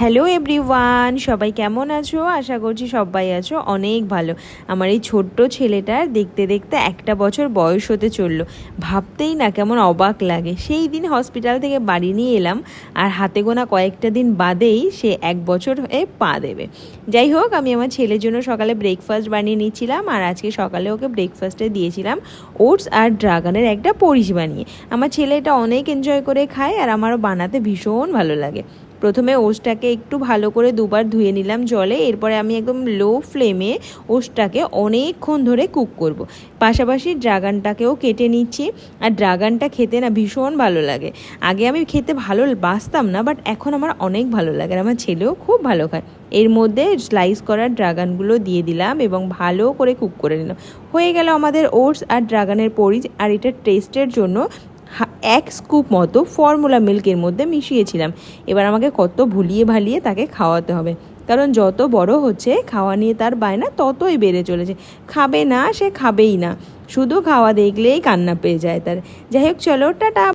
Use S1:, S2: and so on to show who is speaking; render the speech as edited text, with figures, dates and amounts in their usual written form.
S1: Hello everyone, সবাই কেমন আছো? আশা করছি সবাই আছো অনেক ভালো। আমার এই ছোট্ট ছেলেটার দেখতে দেখতে 1 বছর বয়স হতে চললো। ভাবতেই না কেমন অবাক লাগে। সেই দিন হসপিটাল থেকে বাড়ি নিয়ে এলাম, আর হাতে গোনা কয়েকটা দিন বাদেই সে 1 বছর হয়ে পা দেবে। যাই হোক, আমি আমার ছেলের জন্য সকালে ব্রেকফাস্ট বানিয়ে নিচ্ছিলাম, আর আজকে সকালে ওকে ব্রেকফাস্টে দিয়েছিলাম ওটস আর ড্রাগনের একটা পরিষ বানিয়ে। আমার ছেলে এটা অনেক এনজয় করে খায়, আর আমারও বানাতে ভীষণ ভালো লাগে। প্রথমে ওটসটাকে একটু ভালো করে দুবার ধুয়ে নিলাম জলে। এরপরে আমি একদম লো ফ্লেমে ওটসটাকে অনেকক্ষণ ধরে কুক করব। পাশাপাশি ড্রাগনটাকেও কেটে নিচ্ছি। আর ড্রাগনটা খেতে না ভীষণ ভালো লাগে। আগে আমি খেতে ভালো বাসতাম না, বাট এখন আমার অনেক ভালো লাগে, আর আমার ছেলেও খুব ভালো খায়। এর মধ্যে স্লাইস করা ড্রাগনগুলো দিয়ে দিলাম এবং ভালো করে কুক করে নিলাম। হয়ে গেল আমাদের ওটস আর ড্রাগনের পরিচ। আর এটা টেস্টের জন্য 1 স্কুপ মতো ফর্মুলা মিল্কের মধ্যে মিশিয়েছিলাম। এবার আমাকে কত ভুলিয়ে ভালিয়ে তাকে খাওয়াতে হবে, কারণ যত বড় হচ্ছে খাওয়া নিয়ে তার বায়না ততই বেড়ে চলেছে। খাবে না, সে খাবেই না, শুধু খাওয়া দেখলেই কান্না পেয়ে যায় তার। যাই হোক, চলো টাটা।